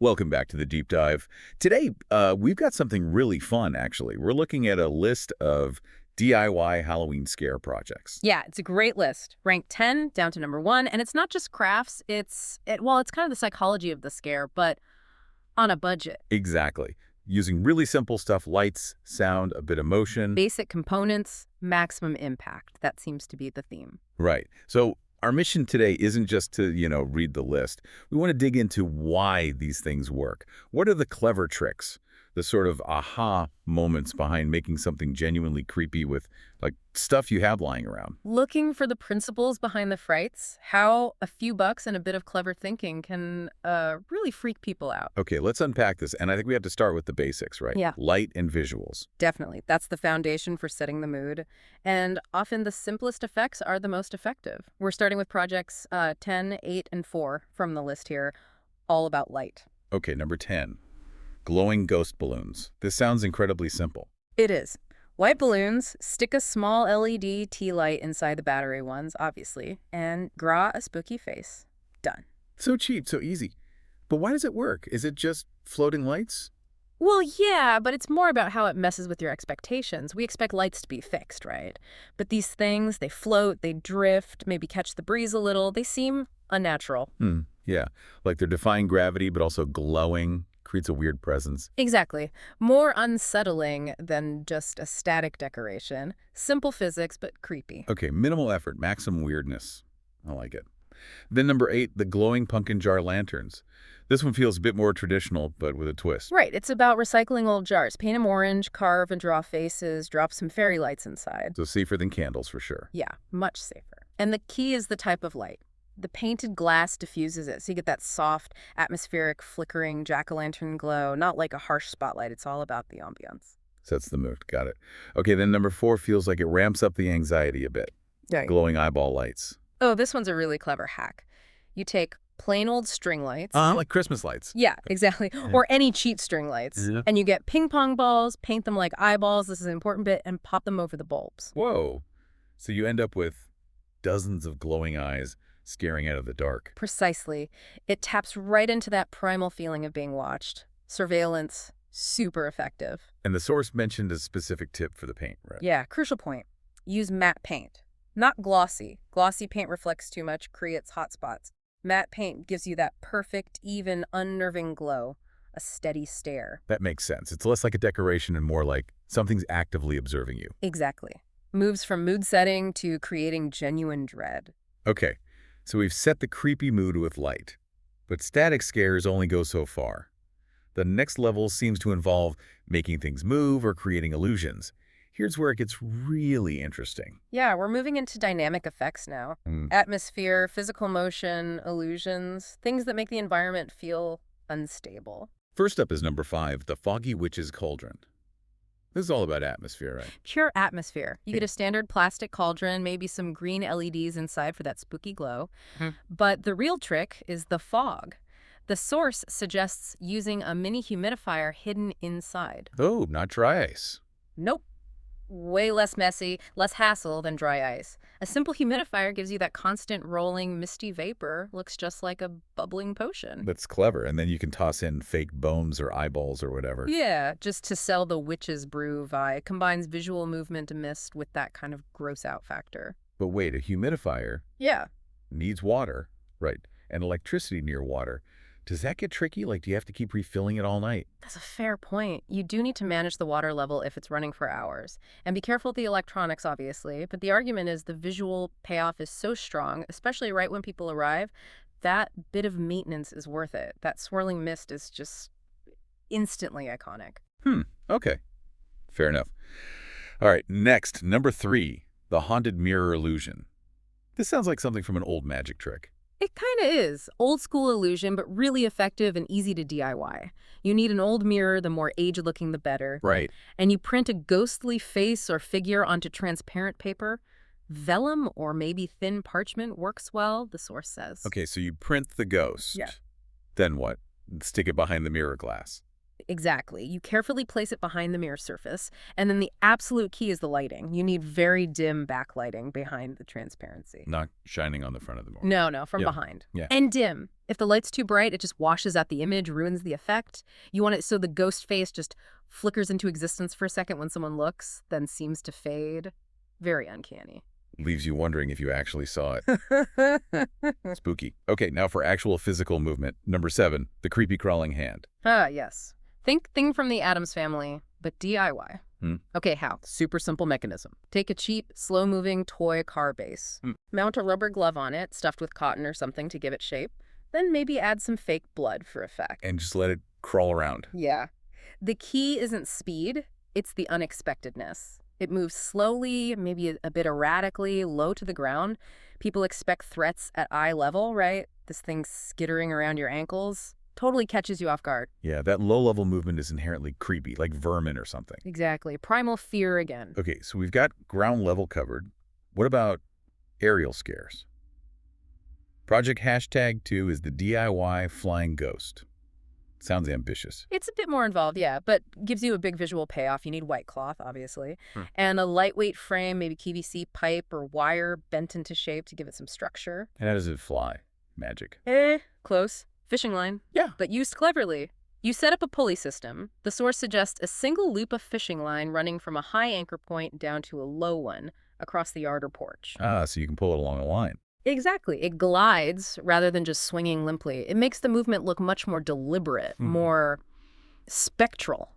Welcome back to the Deep Dive. Today, we've got something really fun, actually. We're looking at a list of DIY Halloween scare projects. Yeah, it's a great list. Ranked 10 down to number 1, and it's not just crafts, it's kind of the psychology of the scare, but on a budget. Exactly. Using really simple stuff, lights, sound, a bit of motion. Basic components, maximum impact. That seems to be the theme. Right. So our mission today isn't just to, read the list. We want to dig into why these things work. What are the clever tricks? The sort of aha moments behind making something genuinely creepy with, like, stuff you have lying around. Looking for the principles behind the frights, how a few bucks and a bit of clever thinking can really freak people out. Okay, let's unpack this. And I think we have to start with the basics, right? Yeah. Light and visuals. Definitely. That's the foundation for setting the mood. And often the simplest effects are the most effective. We're starting with projects 10, 8, and 4 from the list here, all about light. Okay, number 10. Glowing ghost balloons. This sounds incredibly simple. It is. White balloons, stick a small LED tea light inside the battery ones, obviously, and draw a spooky face. Done. So cheap, so easy. But why does it work? Is it just floating lights? Well, yeah, but it's more about how it messes with your expectations. We expect lights to be fixed, right? But these things, they float, they drift, maybe catch the breeze a little. They seem unnatural. Yeah. Like they're defying gravity, but also glowing. Creates a weird presence. Exactly. More unsettling than just a static decoration. Simple physics, but creepy. Okay, minimal effort, maximum weirdness. I like it. Then number 8, the glowing pumpkin jar lanterns. This one feels a bit more traditional, but with a twist. Right. It's about recycling old jars. Paint them orange, carve and draw faces, drop some fairy lights inside. So safer than candles for sure. Yeah, much safer. And the key is the type of light. The painted glass diffuses it, so you get that soft, atmospheric, flickering jack-o'-lantern glow, not like a harsh spotlight. It's all about the ambiance. Sets the mood. Got it. Okay, then number 4 feels like it ramps up the anxiety a bit. Right. Glowing eyeball lights. Oh, this one's a really clever hack. You take plain old string lights. Like Christmas lights. Yeah, exactly. Or any cheap string lights. Yeah. And you get ping pong balls, paint them like eyeballs, this is an important bit, and pop them over the bulbs. Whoa. So you end up with dozens of glowing eyes scaring out of the dark. Precisely. It taps right into that primal feeling of being watched. Surveillance, super effective. And the source mentioned a specific tip for the paint, right? Yeah, crucial point. Use matte paint. Not glossy. Glossy paint reflects too much, creates hot spots. Matte paint gives you that perfect, even, unnerving glow. A steady stare. That makes sense. It's less like a decoration and more like something's actively observing you. Exactly. Moves from mood setting to creating genuine dread. Okay, so we've set the creepy mood with light. But static scares only go so far. The next level seems to involve making things move or creating illusions. Here's where it gets really interesting. Yeah, we're moving into dynamic effects now. Atmosphere, physical motion, illusions, things that make the environment feel unstable. First up is number 5, the Foggy Witch's Cauldron. This is all about atmosphere, right? Pure atmosphere. You get a standard plastic cauldron, maybe some green LEDs inside for that spooky glow. But the real trick is the fog. The source suggests using a mini humidifier hidden inside. Oh, not dry ice. Nope. Way less messy, less hassle than dry ice. A simple humidifier gives you that constant rolling, misty vapor. Looks just like a bubbling potion. That's clever. And then you can toss in fake bones or eyeballs or whatever. Yeah, just to sell the witch's brew vibe. It combines visual movement and mist with that kind of gross out factor. But wait, a humidifier Yeah. needs water, right, and electricity near water. Does that get tricky? Like, do you have to keep refilling it all night? That's a fair point. You do need to manage the water level if it's running for hours. And be careful of the electronics, obviously. But the argument is the visual payoff is so strong, especially right when people arrive, that bit of maintenance is worth it. That swirling mist is just instantly iconic. Okay. Fair enough. All right, next, number 3, the Haunted Mirror Illusion. This sounds like something from an old magic trick. It kind of is. Old school illusion, but really effective and easy to DIY. You need an old mirror, the more aged looking the better. Right. And you print a ghostly face or figure onto transparent paper. Vellum or maybe thin parchment works well, the source says. Okay, so you print the ghost. Yeah. Then what? Stick it behind the mirror glass. Exactly. You carefully place it behind the mirror surface, and then the absolute key is the lighting. You need very dim backlighting behind the transparency. Not shining on the front of the mirror. No, no, from Yeah. behind. Yeah. And dim. If the light's too bright, it just washes out the image, ruins the effect. You want it so the ghost face just flickers into existence for a second when someone looks, then seems to fade. Very uncanny. Leaves you wondering if you actually saw it. Spooky. Okay, now for actual physical movement. Number 7, the creepy crawling hand. Ah, yes. Think thing from the Addams Family, but DIY. Okay, how? Super simple mechanism. Take a cheap, slow-moving toy car base. Mount a rubber glove on it, stuffed with cotton or something to give it shape. Then maybe add some fake blood for effect. And just let it crawl around. Yeah. The key isn't speed, it's the unexpectedness. It moves slowly, maybe a bit erratically, low to the ground. People expect threats at eye level, right? This thing skittering around your ankles totally catches you off guard. Yeah, that low-level movement is inherently creepy, like vermin or something. Exactly. Primal fear again. Okay, so we've got ground level covered. What about aerial scares? Project #2 is the DIY flying ghost. Sounds ambitious. It's a bit more involved, yeah, but gives you a big visual payoff. You need white cloth, obviously, and a lightweight frame, maybe PVC pipe or wire bent into shape to give it some structure. And how does it fly? Magic. Close. Fishing line. Yeah. But used cleverly. You set up a pulley system. The source suggests a single loop of fishing line running from a high anchor point down to a low one across the yard or porch. Ah, so you can pull it along a line. Exactly. It glides rather than just swinging limply. It makes the movement look much more deliberate, more spectral,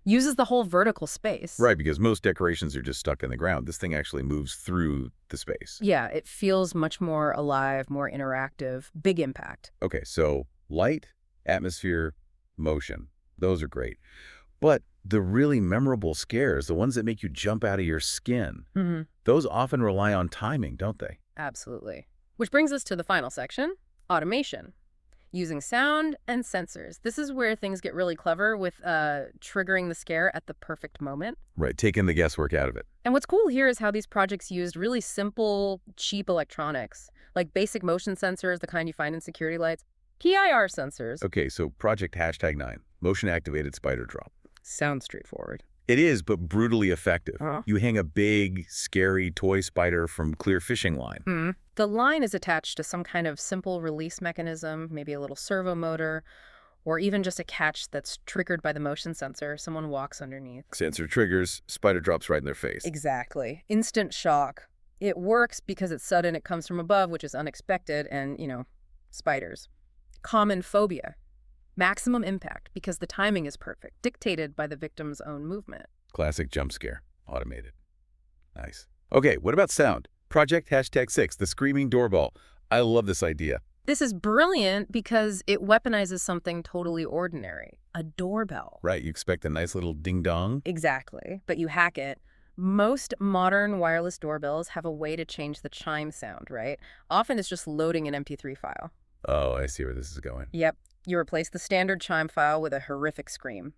Uses the whole vertical space. Right, because most decorations are just stuck in the ground. This thing actually moves through the space. Yeah, it feels much more alive, more interactive, big impact. Okay, so light, atmosphere, motion. Those are great. But the really memorable scares, the ones that make you jump out of your skin, those often rely on timing, don't they? Absolutely. Which brings us to the final section, automation. Using sound and sensors. This is where things get really clever with triggering the scare at the perfect moment. Right, taking the guesswork out of it. And what's cool here is how these projects used really simple, cheap electronics, like basic motion sensors, the kind you find in security lights, PIR sensors. Okay, so Project #9, motion-activated spider drop. Sounds straightforward. It is, but brutally effective. You hang a big, scary toy spider from clear fishing line. The line is attached to some kind of simple release mechanism, maybe a little servo motor, or even just a catch that's triggered by the motion sensor. Someone walks underneath. Sensor triggers, spider drops right in their face. Exactly. Instant shock. It works because it's sudden, it comes from above, which is unexpected, and, spiders. Common phobia. Maximum impact because the timing is perfect, dictated by the victim's own movement. Classic jump scare. Automated. Nice. Okay, what about sound? Project #6, the screaming doorbell. I love this idea. This is brilliant because it weaponizes something totally ordinary. A doorbell. Right, you expect a nice little ding-dong. Exactly, but you hack it. Most modern wireless doorbells have a way to change the chime sound, right? Often it's just loading an MP3 file. Oh, I see where this is going. Yep. You replace the standard chime file with a horrific scream.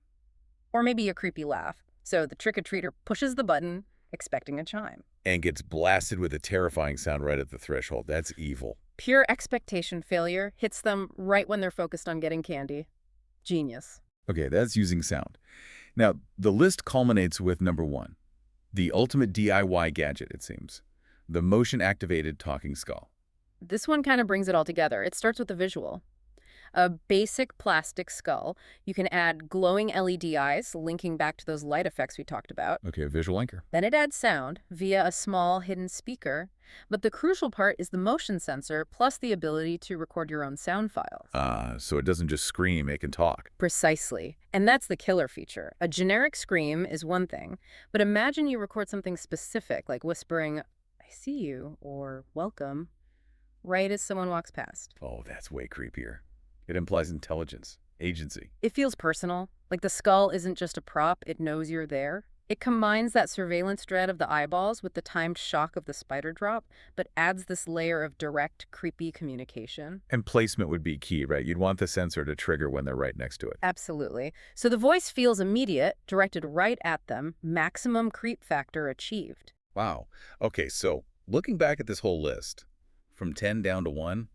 Or maybe a creepy laugh. So the trick-or-treater pushes the button, expecting a chime. And gets blasted with a terrifying sound right at the threshold. That's evil. Pure expectation failure hits them right when they're focused on getting candy. Genius. Okay, that's using sound. Now, the list culminates with number 1. The ultimate DIY gadget, it seems. The motion-activated talking skull. This one kind of brings it all together. It starts with the visual. A basic plastic skull. You can add glowing LED eyes, linking back to those light effects we talked about. Okay, a visual anchor. Then it adds sound via a small hidden speaker. But the crucial part is the motion sensor plus the ability to record your own sound files. So it doesn't just scream, it can talk. Precisely. And that's the killer feature. A generic scream is one thing, but imagine you record something specific, like whispering, "I see you," or "welcome," right as someone walks past. Oh, that's way creepier. It implies intelligence, agency. It feels personal, like the skull isn't just a prop, it knows you're there. It combines that surveillance dread of the eyeballs with the timed shock of the spider drop, but adds this layer of direct, creepy communication. And placement would be key, right? You'd want the sensor to trigger when they're right next to it. Absolutely. So the voice feels immediate, directed right at them, maximum creep factor achieved. Wow. Okay, so looking back at this whole list, from 10 down to 1,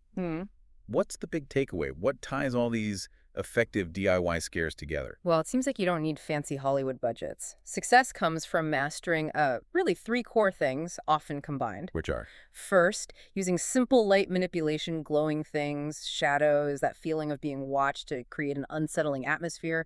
what's the big takeaway? What ties all these effective DIY scares together? Well, it seems like you don't need fancy Hollywood budgets. Success comes from mastering really three core things, often combined. Which are? First, using simple light manipulation, glowing things, shadows, that feeling of being watched to create an unsettling atmosphere.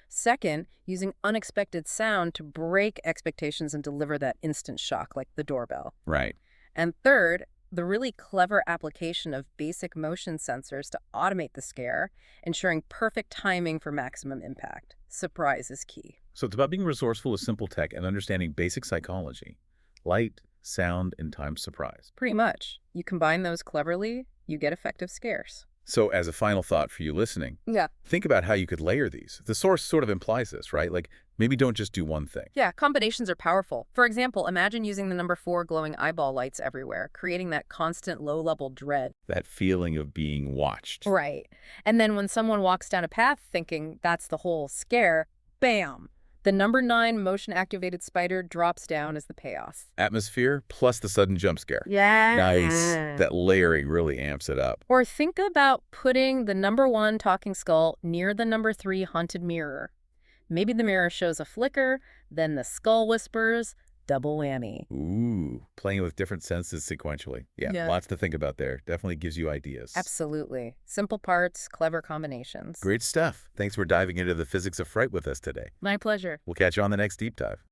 Second, using unexpected sound to break expectations and deliver that instant shock, like the doorbell. Right. And third, the really clever application of basic motion sensors to automate the scare, ensuring perfect timing for maximum impact. Surprise is key. So it's about being resourceful with simple tech and understanding basic psychology. Light, sound, and time surprise. Pretty much. You combine those cleverly, you get effective scares. So as a final thought for you listening, Yeah. think about how you could layer these. The source sort of implies this, right? Like, maybe don't just do one thing. Yeah, combinations are powerful. For example, imagine using the number 4 glowing eyeball lights everywhere, creating that constant low-level dread. That feeling of being watched. Right. And then when someone walks down a path thinking that's the whole scare, bam! The number 9 motion-activated spider drops down as the payoff. Atmosphere plus the sudden jump scare. Yeah. Nice. That layering really amps it up. Or think about putting the number 1 talking skull near the number 3 haunted mirror. Maybe the mirror shows a flicker, then the skull whispers, double whammy. Ooh, playing with different senses sequentially. Yeah, lots to think about there. Definitely gives you ideas. Absolutely. Simple parts, clever combinations. Great stuff. Thanks for diving into the physics of fright with us today. My pleasure. We'll catch you on the next Deep Dive.